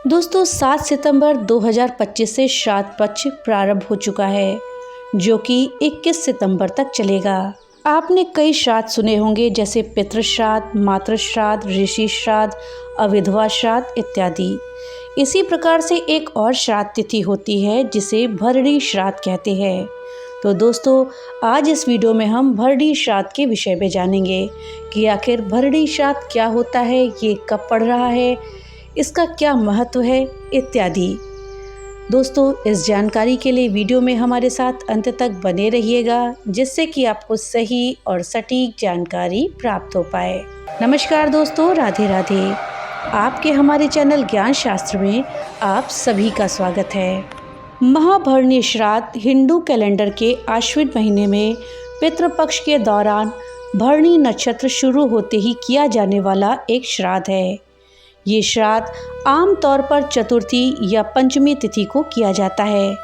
दोस्तों 7 सितंबर 2025 से श्राद्ध पक्ष प्रारंभ हो चुका है, जो कि 21 सितंबर तक चलेगा। आपने कई श्राद्ध सुने होंगे, जैसे पितृ श्राद्ध, मातृ श्राद्ध, ऋषि श्राद्ध, अविधवा श्राद्ध इत्यादि। इसी प्रकार से एक और श्राद्ध तिथि होती है जिसे भरणी श्राद्ध कहते हैं। तो दोस्तों आज इस वीडियो में हम भरणी श्राद्ध के विषय में जानेंगे कि आखिर भरणी श्राद्ध क्या होता है, ये कब पड़ रहा है, इसका क्या महत्व है इत्यादि। दोस्तों इस जानकारी के लिए वीडियो में हमारे साथ अंत तक बने रहिएगा, जिससे कि आपको सही और सटीक जानकारी प्राप्त हो पाए। नमस्कार दोस्तों, राधे राधे। आपके हमारे चैनल ज्ञान शास्त्र में आप सभी का स्वागत है। महाभरणी श्राद्ध हिंदू कैलेंडर के आश्विन महीने में पितृपक्ष के दौरान भरणी नक्षत्र शुरू होते ही किया जाने वाला एक श्राद्ध है। ये श्राद्ध आमतौर पर चतुर्थी या पंचमी तिथि को किया जाता है।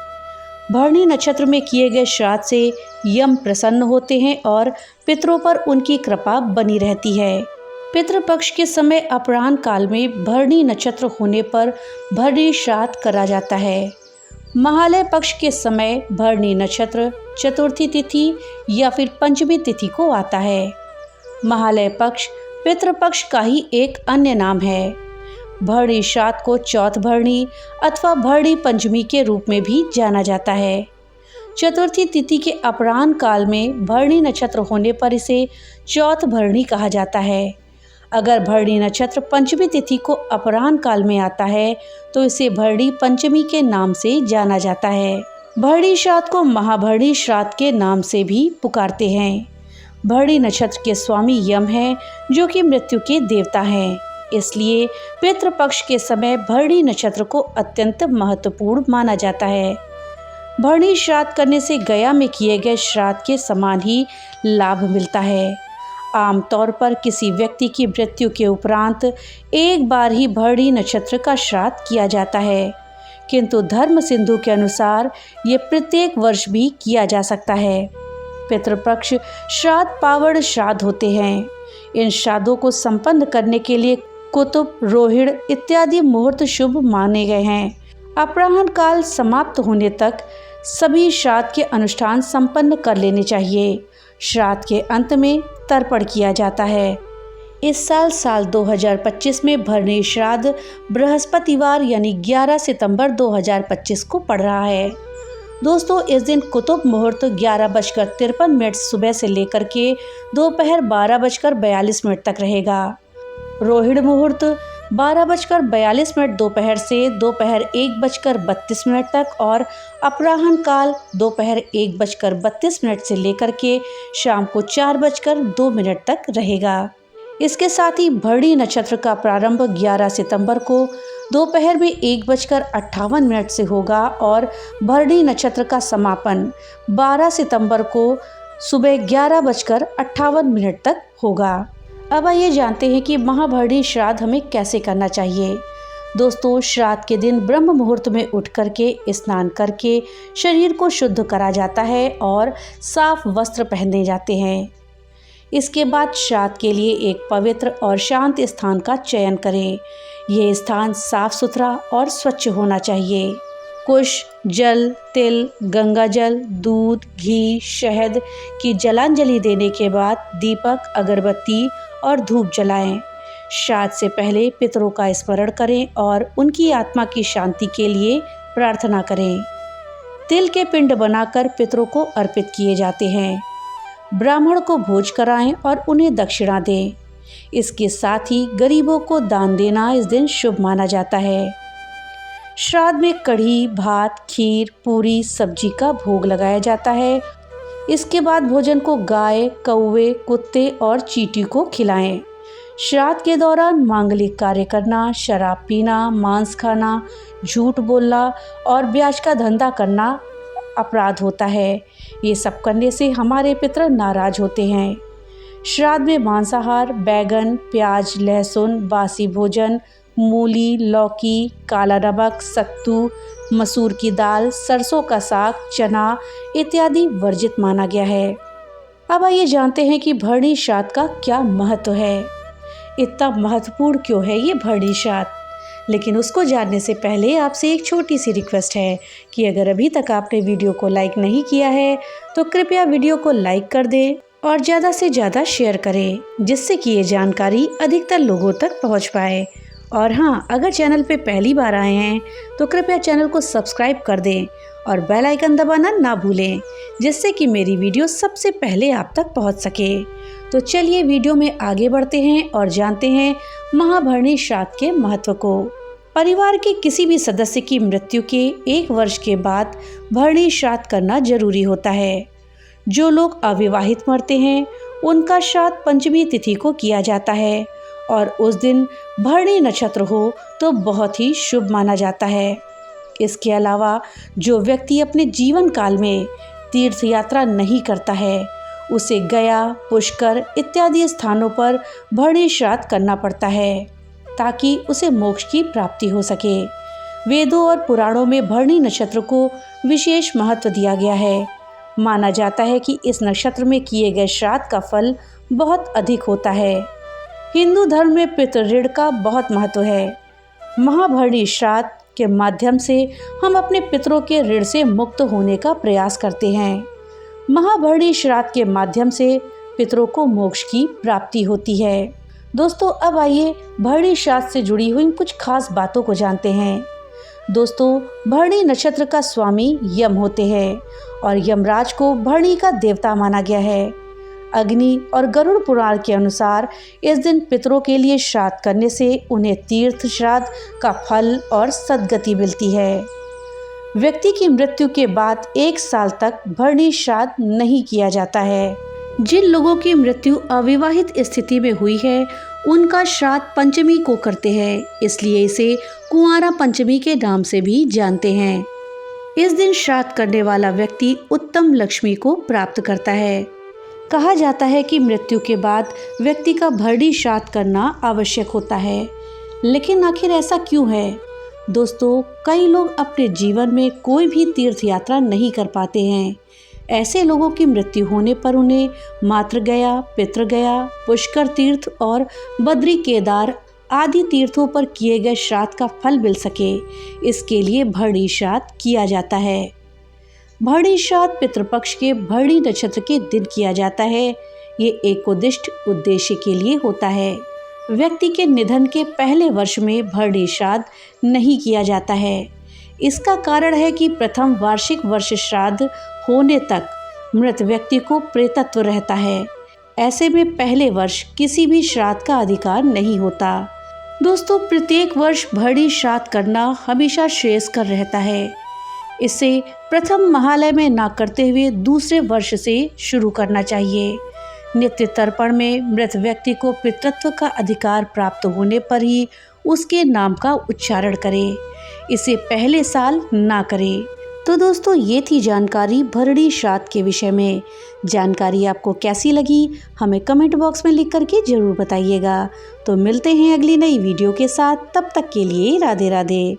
भरणी नक्षत्र में किए गए श्राद्ध से यम प्रसन्न होते हैं और पितरों पर उनकी कृपा बनी रहती है। पितृपक्ष के समय अपराह्न काल में भरणी नक्षत्र होने पर भरणी श्राद्ध करा जाता है। महालय पक्ष के समय भरणी नक्षत्र चतुर्थी तिथि या फिर पंचमी तिथि को आता है। महालय पक्ष पितृपक्ष का ही एक अन्य नाम है। भरणी श्राद्ध को चौथ भरणी अथवा भरणी पंचमी के रूप में भी जाना जाता है। चतुर्थी तिथि के अपराह्न काल में भरणी नक्षत्र होने पर इसे चौथ भरणी कहा जाता है। अगर भरणी नक्षत्र पंचमी तिथि को अपराह्न काल में आता है तो इसे भरणी पंचमी के नाम से जाना जाता है। भरणी श्राद्ध को महाभरणी श्राद्ध के नाम से भी पुकारते हैं। भरणी नक्षत्र के स्वामी यम हैं, जो कि मृत्यु के देवता हैं। इसलिए पितृपक्ष के समय भरणी नक्षत्र को अत्यंत महत्वपूर्ण माना जाता है। भरणी श्राद्ध करने से गया में किए गए श्राद्ध के समान ही लाभ मिलता है। आमतौर पर किसी व्यक्ति की मृत्यु के उपरांत एक बार ही भरणी नक्षत्र का श्राद्ध किया जाता है, किंतु धर्म सिंधु के अनुसार ये प्रत्येक वर्ष भी किया जा सकता है। पितृपक्ष श्राद्ध पावड़ श्राद्ध होते हैं। इन श्राद्धों को संपन्न करने के लिए कुतुब, रोहिणी इत्यादि मुहूर्त शुभ माने गए हैं। अपराह्न काल समाप्त होने तक सभी श्राद्ध के अनुष्ठान संपन्न कर लेने चाहिए। श्राद्ध के अंत में तर्पण किया जाता है। इस साल 2025 में भरणी श्राद्ध बृहस्पतिवार यानी 11 सितंबर 2025 को पड़ रहा है। दोस्तों इस दिन कुतुब मुहूर्त 11:53 सुबह से लेकर के दोपहर 12:42 तक रहेगा। रोहिणी मुहूर्त 12:42 दोपहर से दोपहर 1:32 तक और अपराह्न काल दोपहर 1:32 से लेकर के शाम को 4:02 तक रहेगा। इसके साथ ही भरणी नक्षत्र का प्रारंभ 11 सितंबर को दोपहर में 1:58 से होगा और भरणी नक्षत्र का समापन 12 सितंबर को सुबह 11:58 तक होगा। अब आइए जानते हैं कि महाभरणी श्राद्ध हमें कैसे करना चाहिए। दोस्तों श्राद्ध के दिन ब्रह्म मुहूर्त में उठ करके स्नान करके शरीर को शुद्ध करा जाता है और साफ वस्त्र पहने जाते हैं। इसके बाद श्राद्ध के लिए एक पवित्र और शांत स्थान का चयन करें। यह स्थान साफ सुथरा और स्वच्छ होना चाहिए। कुश, जल, तिल, गंगा जल, दूध, घी, शहद की जलांजलि देने के बाद दीपक, अगरबत्ती और धूप जलाएं। श्राद्ध से पहले पितरों का स्मरण करें और उनकी आत्मा की शांति के लिए प्रार्थना करें। तिल के पिंड बनाकर पितरों को अर्पित किए जाते हैं। ब्राह्मण को भोज कराएं और उन्हें दक्षिणा दें। इसके साथ ही गरीबों को दान देना इस दिन शुभ माना जाता है। श्राद्ध में कढ़ी, भात, खीर, पूरी, सब्जी का भोग लगाया जाता है। इसके बाद भोजन को गाय, कौवे, कुत्ते और चींटी को खिलाएं। श्राद्ध के दौरान मांगलिक कार्य करना, शराब पीना, मांस खाना, झूठ बोलना और ब्याज का धंधा करना अपराध होता है। ये सब करने से हमारे पितर नाराज होते हैं। श्राद्ध में मांसाहार, बैगन, प्याज, लहसुन, बासी भोजन, मूली, लौकी, काला नमक, सत्तू, मसूर की दाल, सरसों का साग, चना इत्यादि वर्जित माना गया है। अब आइए जानते हैं कि भरणी श्राद्ध का क्या महत्व है। इतना महत्वपूर्ण क्यों है ये भरणी श्राद्ध। लेकिन उसको जानने से पहले आपसे एक छोटी सी रिक्वेस्ट है कि अगर अभी तक आपने वीडियो को लाइक नहीं किया है तो कृपया वीडियो को लाइक कर दें और ज़्यादा से ज़्यादा शेयर करें, जिससे कि ये जानकारी अधिकतर लोगों तक पहुंच पाए। और हाँ, अगर चैनल पे पहली बार आए हैं तो कृपया चैनल को सब्सक्राइब कर दें और बेल आइकन दबाना ना भूलें, जिससे कि मेरी वीडियो सबसे पहले आप तक पहुंच सके। तो चलिए वीडियो में आगे बढ़ते हैं और जानते हैं महाभरणी श्राद्ध के महत्व को। परिवार के किसी भी सदस्य की मृत्यु के 1 वर्ष के बाद भरणी श्राद्ध करना जरूरी होता है। जो लोग अविवाहित मरते हैं उनका श्राद्ध पंचमी तिथि को किया जाता है और उस दिन भरणी नक्षत्र हो तो बहुत ही शुभ माना जाता है। इसके अलावा जो व्यक्ति अपने जीवन काल में तीर्थ यात्रा नहीं करता है उसे गया, पुष्कर इत्यादि स्थानों पर भरणी श्राद्ध करना पड़ता है ताकि उसे मोक्ष की प्राप्ति हो सके। वेदों और पुराणों में भरणी नक्षत्र को विशेष महत्व दिया गया है। माना जाता है कि इस नक्षत्र में किए गए श्राद्ध का फल बहुत अधिक होता है। हिंदू धर्म में पितृ ऋण का बहुत महत्व है। महाभरणी श्राद्ध के माध्यम से हम अपने पितरों के ऋण से मुक्त होने का प्रयास करते हैं। महाभरणी श्राद्ध के माध्यम से पितरों को मोक्ष की प्राप्ति होती है। दोस्तों, अब आइए भरणी श्राद्ध से जुड़ी हुई कुछ खास बातों को जानते हैं। दोस्तों, भरणी नक्षत्र का स्वामी यम होते हैं और यमराज को भरणी का देवता माना गया है। अग्नि और गरुड़ पुराण के अनुसार इस दिन पितरों के लिए श्राद्ध करने से उन्हें तीर्थ श्राद्ध का फल और सद्गति मिलती है। व्यक्ति की मृत्यु के बाद 1 साल तक भरणी श्राद्ध नहीं किया जाता है। जिन लोगों की मृत्यु अविवाहित स्थिति में हुई है उनका श्राद्ध पंचमी को करते हैं, इसलिए इसे कुंवारा पंचमी के नाम से भी जानते हैं। इस दिन श्राद्ध करने वाला व्यक्ति उत्तम लक्ष्मी को प्राप्त करता है। कहा जाता है कि मृत्यु के बाद व्यक्ति का भरणी श्राद्ध करना आवश्यक होता है, लेकिन आखिर ऐसा क्यों है? दोस्तों, कई लोग अपने जीवन में कोई भी तीर्थ यात्रा नहीं कर पाते हैं। ऐसे लोगों की मृत्यु होने पर उन्हें मातृ गया, पितृ गया, पुष्कर तीर्थ और बद्री केदार आदि तीर्थों पर किए गए श्राद्ध का फल मिल सके, इसके लिए भरणी श्राद्ध किया जाता है। भरणी श्राद्ध पितृपक्ष के भरणी नक्षत्र के दिन किया जाता है। ये एक उद्दिष्ट उद्देश्य के लिए होता है। व्यक्ति के निधन के पहले वर्ष में भरणी श्राद्ध नहीं किया जाता है। इसका कारण है कि प्रथम वार्षिक वर्ष श्राद्ध होने तक मृत व्यक्ति को प्रेतत्व रहता है। ऐसे में पहले वर्ष किसी भी श्राद्ध का अधिकार नहीं होता। दोस्तों, प्रत्येक वर्ष भरणी श्राद्ध करना हमेशा श्रेयस्कर रहता है। इसे प्रथम महालय में ना करते हुए दूसरे वर्ष से शुरू करना चाहिए। नित्य तर्पण में मृत व्यक्ति को पितृत्व का अधिकार प्राप्त होने पर ही उसके नाम का उच्चारण करें। इसे पहले साल ना करें। तो दोस्तों, ये थी जानकारी भरणी श्राद्ध के विषय में। जानकारी आपको कैसी लगी हमें कमेंट बॉक्स में लिख करके ज़रूर बताइएगा। तो मिलते हैं अगली नई वीडियो के साथ। तब तक के लिए राधे राधे।